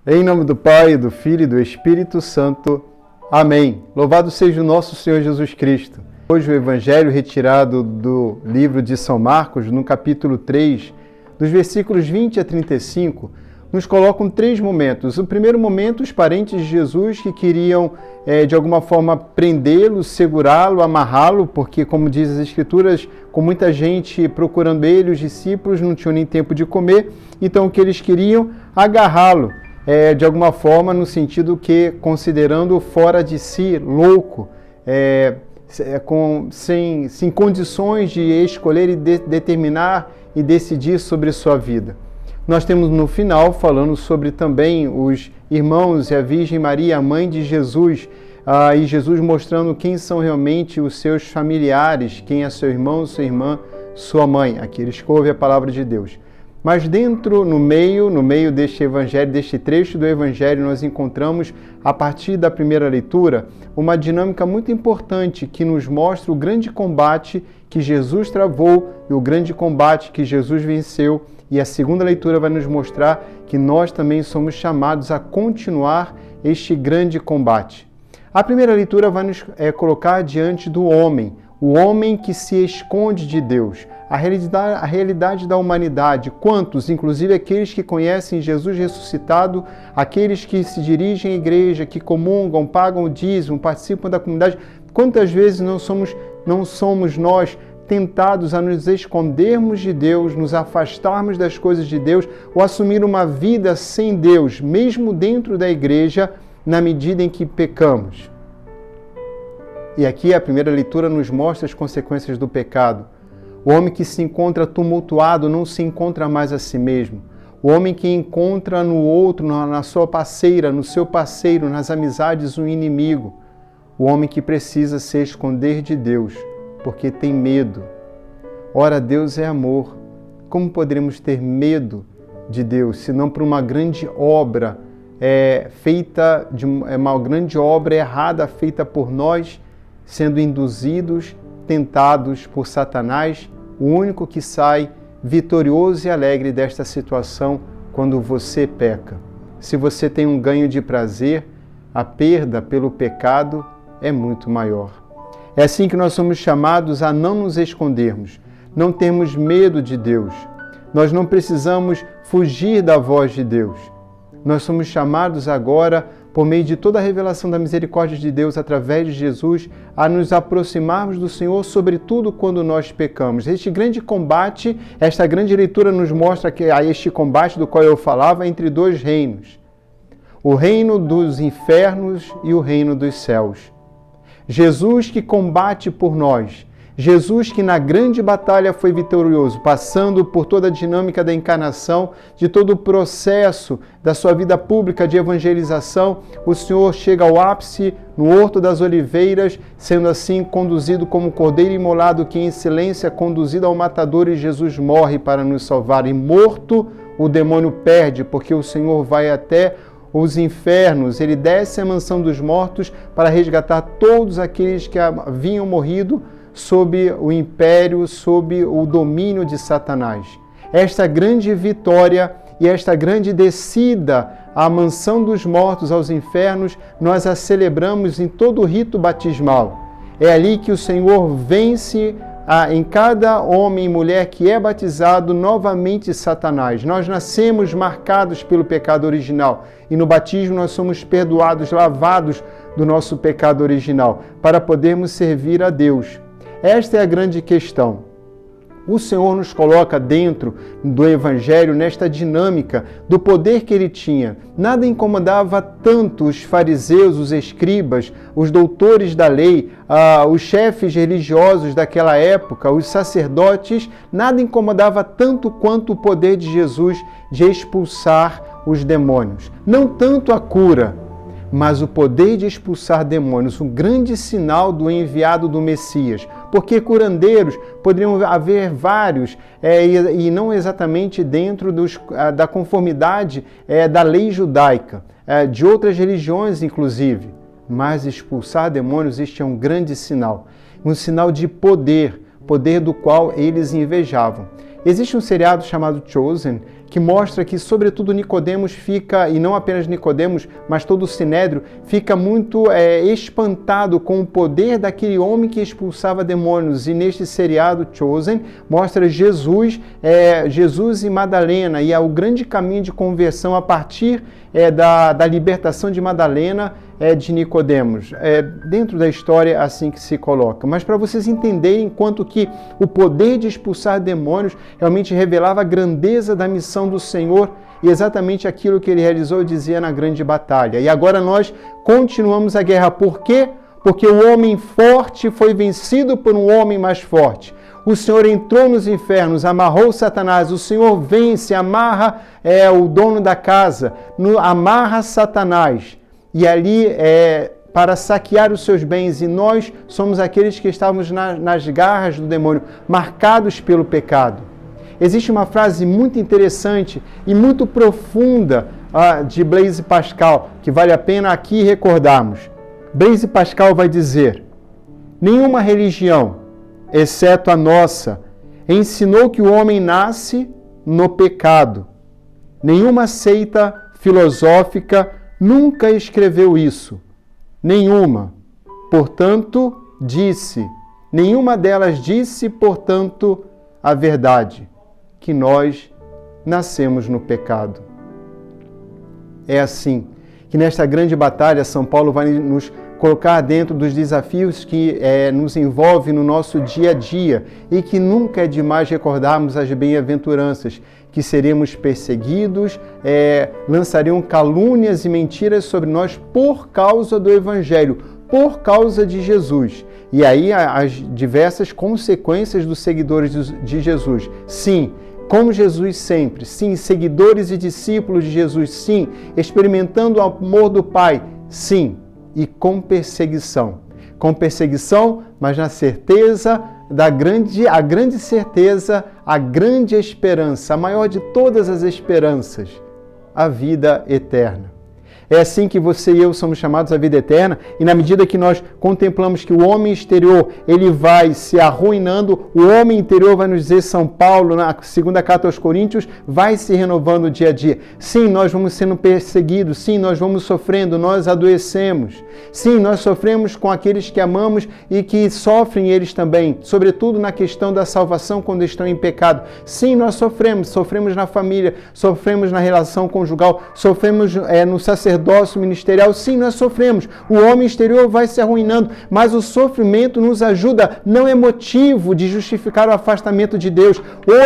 Em nome do Pai, do Filho e do Espírito Santo. Amém. Louvado seja o nosso Senhor Jesus Cristo. Hoje o Evangelho retirado do livro de São Marcos, no capítulo 3, dos versículos 20 a 35, nos colocam três momentos. O primeiro momento, os parentes de Jesus que queriam, de alguma forma, prendê-lo, segurá-lo, amarrá-lo, porque, como diz as Escrituras, com muita gente procurando ele, os discípulos não tinham nem tempo de comer, então o que eles queriam? Agarrá-lo. De alguma forma, no sentido que, considerando fora de si, louco, sem condições de escolher e determinar e decidir sobre sua vida. Nós temos no final, falando sobre também os irmãos e a Virgem Maria, a mãe de Jesus, e Jesus mostrando quem são realmente os seus familiares, quem é seu irmão, sua irmã, sua mãe, aqueles que ouvem a palavra de Deus. Mas no meio deste evangelho, deste trecho do evangelho, nós encontramos, a partir da primeira leitura, uma dinâmica muito importante que nos mostra o grande combate que Jesus travou e o grande combate que Jesus venceu. E a segunda leitura vai nos mostrar que nós também somos chamados a continuar este grande combate. A primeira leitura vai nos colocar diante do homem, o homem que se esconde de Deus, a realidade da humanidade. Quantos, inclusive aqueles que conhecem Jesus ressuscitado, aqueles que se dirigem à igreja, que comungam, pagam o dízimo, participam da comunidade, quantas vezes não somos nós tentados a nos escondermos de Deus, nos afastarmos das coisas de Deus ou assumir uma vida sem Deus, mesmo dentro da igreja, na medida em que pecamos. E aqui a primeira leitura nos mostra as consequências do pecado. O homem que se encontra tumultuado não se encontra mais a si mesmo. O homem que encontra no outro, na sua parceira, no seu parceiro, nas amizades, um inimigo. O homem que precisa se esconder de Deus, porque tem medo. Ora, Deus é amor. Como poderemos ter medo de Deus, se não por uma grande obra uma grande obra errada feita por nós, sendo induzidos, tentados por Satanás, o único que sai vitorioso e alegre desta situação quando você peca. Se você tem um ganho de prazer, a perda pelo pecado é muito maior. É assim que nós somos chamados a não nos escondermos, não termos medo de Deus. Nós não precisamos fugir da voz de Deus. Nós somos chamados agora, por meio de toda a revelação da misericórdia de Deus através de Jesus, a nos aproximarmos do Senhor, sobretudo quando nós pecamos. Este grande combate, esta grande leitura nos mostra que há este combate do qual eu falava entre dois reinos. O reino dos infernos e o reino dos céus. Jesus que combate por nós. Jesus que na grande batalha foi vitorioso, passando por toda a dinâmica da encarnação, de todo o processo da sua vida pública de evangelização, o Senhor chega ao ápice no Horto das Oliveiras, sendo assim conduzido como cordeiro imolado que em silêncio é conduzido ao matador e Jesus morre para nos salvar. E morto, o demônio perde, porque o Senhor vai até os infernos, ele desce à mansão dos mortos para resgatar todos aqueles que haviam morrido sob o império, sob o domínio de Satanás. Esta grande vitória e esta grande descida à mansão dos mortos, aos infernos, nós a celebramos em todo o rito batismal. É ali que o Senhor vence em cada homem e mulher que é batizado novamente Satanás. Nós nascemos marcados pelo pecado original e no batismo nós somos perdoados, lavados do nosso pecado original, para podermos servir a Deus. Esta é a grande questão. O Senhor nos coloca dentro do Evangelho nesta dinâmica do poder que ele tinha. Nada incomodava tanto os fariseus, os escribas, os doutores da lei, os chefes religiosos daquela época, os sacerdotes, nada incomodava tanto quanto o poder de Jesus de expulsar os demônios. Não tanto a cura, mas o poder de expulsar demônios, um grande sinal do enviado do Messias. Porque curandeiros poderiam haver vários, e não exatamente dentro da conformidade da lei judaica, de outras religiões inclusive. Mas expulsar demônios, este é um grande sinal. Um sinal de poder do qual eles invejavam. Existe um seriado chamado Chosen, que mostra que, sobretudo, Nicodemos fica, e não apenas Nicodemos, mas todo o Sinédrio, fica muito espantado com o poder daquele homem que expulsava demônios. E neste seriado Chosen, mostra Jesus e Madalena, e é o grande caminho de conversão a partir da libertação de Madalena, de Nicodemos. Dentro da história, assim que se coloca. Mas para vocês entenderem quanto que o poder de expulsar demônios realmente revelava a grandeza da missão do Senhor e exatamente aquilo que ele realizou e dizia na grande batalha. E agora nós continuamos a guerra. Por quê? Porque o homem forte foi vencido por um homem mais forte. O Senhor entrou nos infernos, amarrou Satanás. O Senhor vence, amarra o dono da casa, amarra Satanás. E ali para saquear os seus bens. E nós somos aqueles que estávamos nas garras do demônio, marcados pelo pecado. Existe uma frase muito interessante e muito profunda de Blaise Pascal, que vale a pena aqui recordarmos. Blaise Pascal vai dizer: nenhuma religião, exceto a nossa, ensinou que o homem nasce no pecado. Nenhuma seita filosófica nunca escreveu isso. Nenhuma. Portanto, nenhuma delas disse, portanto, a verdade, que nós nascemos no pecado. É assim que nesta grande batalha, São Paulo vai nos colocar dentro dos desafios que nos envolvem no nosso dia a dia e que nunca é demais recordarmos as bem-aventuranças, que seremos perseguidos, lançariam calúnias e mentiras sobre nós por causa do Evangelho, por causa de Jesus. E aí as diversas consequências dos seguidores de Jesus. Sim, como Jesus sempre. Sim, seguidores e discípulos de Jesus. Sim, experimentando o amor do Pai. Sim, e com perseguição. Com perseguição, mas na certeza a grande certeza, a grande esperança, a maior de todas as esperanças, a vida eterna. É assim que você e eu somos chamados à vida eterna, e na medida que nós contemplamos que o homem exterior ele vai se arruinando, o homem interior, vai nos dizer São Paulo, na segunda carta aos Coríntios, vai se renovando dia a dia. Sim, nós vamos sendo perseguidos, sim, nós vamos sofrendo, nós adoecemos. Sim, nós sofremos com aqueles que amamos e que sofrem eles também, sobretudo na questão da salvação quando estão em pecado. Sim, nós sofremos na família, sofremos na relação conjugal, sofremos no sacerdócio ministerial. Sim, nós sofremos. O homem exterior vai se arruinando, mas o sofrimento nos ajuda, não é motivo de justificar o afastamento de Deus.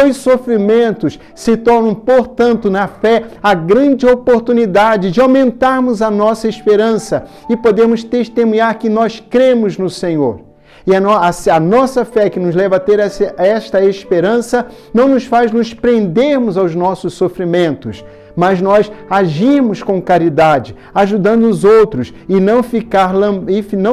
Os sofrimentos se tornam, portanto, na fé, a grande oportunidade de aumentarmos a nossa esperança e podermos testemunhar que nós cremos no Senhor. E a nossa fé que nos leva a ter esta esperança não nos faz nos prendermos aos nossos sofrimentos, mas nós agimos com caridade, ajudando os outros e não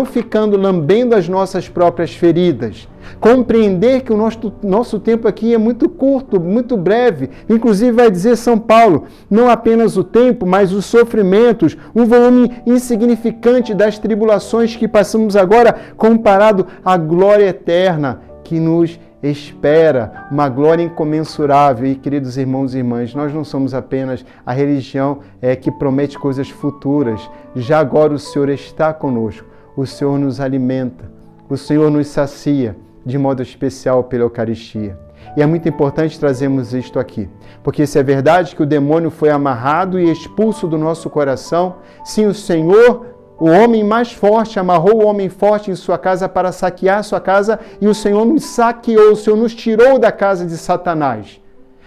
ficando lambendo as nossas próprias feridas. Compreender que o nosso tempo aqui é muito curto, muito breve. Inclusive vai dizer São Paulo, não apenas o tempo, mas os sofrimentos, um volume insignificante das tribulações que passamos agora, comparado à glória eterna que nos espera, uma glória incomensurável. E, queridos irmãos e irmãs, nós não somos apenas a religião que promete coisas futuras. Já agora o Senhor está conosco, o Senhor nos alimenta, o Senhor nos sacia, de modo especial pela Eucaristia. E é muito importante trazermos isto aqui, porque se é verdade que o demônio foi amarrado e expulso do nosso coração, sim, o Senhor, o homem mais forte, amarrou o homem forte em sua casa para saquear sua casa, e o Senhor nos saqueou, o Senhor nos tirou da casa de Satanás.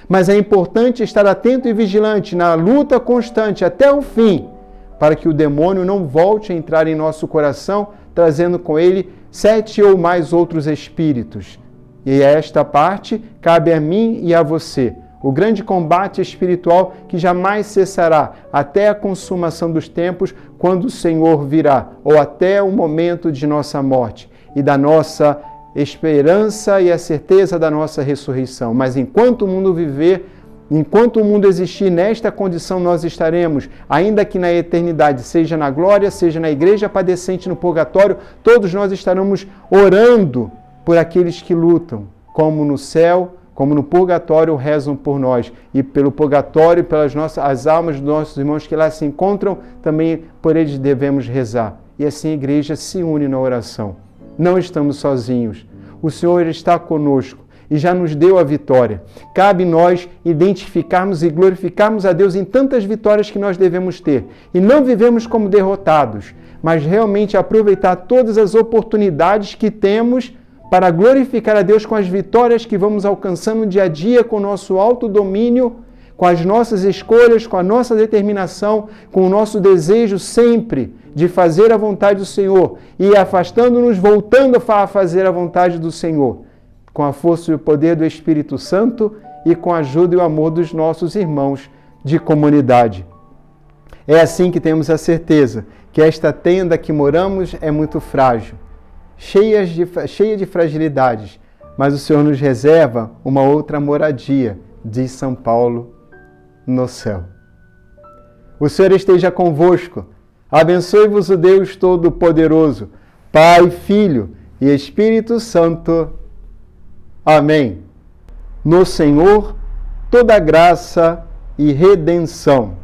Mas é importante estar atento e vigilante na luta constante até o fim, para que o demônio não volte a entrar em nosso coração, trazendo com ele 7 ou mais outros espíritos. E esta parte cabe a mim e a você. O grande combate espiritual que jamais cessará até a consumação dos tempos, quando o Senhor virá, ou até o momento de nossa morte e da nossa esperança e a certeza da nossa ressurreição. Mas enquanto o mundo viver, enquanto o mundo existir nesta condição, nós estaremos, ainda que na eternidade, seja na glória, seja na igreja padecente no purgatório, todos nós estaremos orando por aqueles que lutam, como no céu, como no purgatório rezam por nós, e pelo purgatório, pelas as almas dos nossos irmãos que lá se encontram, também por eles devemos rezar. E assim a igreja se une na oração. Não estamos sozinhos. O Senhor está conosco e já nos deu a vitória. Cabe nós identificarmos e glorificarmos a Deus em tantas vitórias que nós devemos ter. E não vivemos como derrotados, mas realmente aproveitar todas as oportunidades que temos para glorificar a Deus com as vitórias que vamos alcançando dia a dia, com o nosso autodomínio, com as nossas escolhas, com a nossa determinação, com o nosso desejo sempre de fazer a vontade do Senhor e afastando-nos, voltando a fazer a vontade do Senhor, com a força e o poder do Espírito Santo e com a ajuda e o amor dos nossos irmãos de comunidade. É assim que temos a certeza que esta tenda que moramos é muito frágil, cheia de fragilidades, mas o Senhor nos reserva uma outra moradia, diz São Paulo, no céu. O Senhor esteja convosco, abençoe-vos o Deus Todo-Poderoso, Pai, Filho e Espírito Santo. Amém. No Senhor, toda graça e redenção.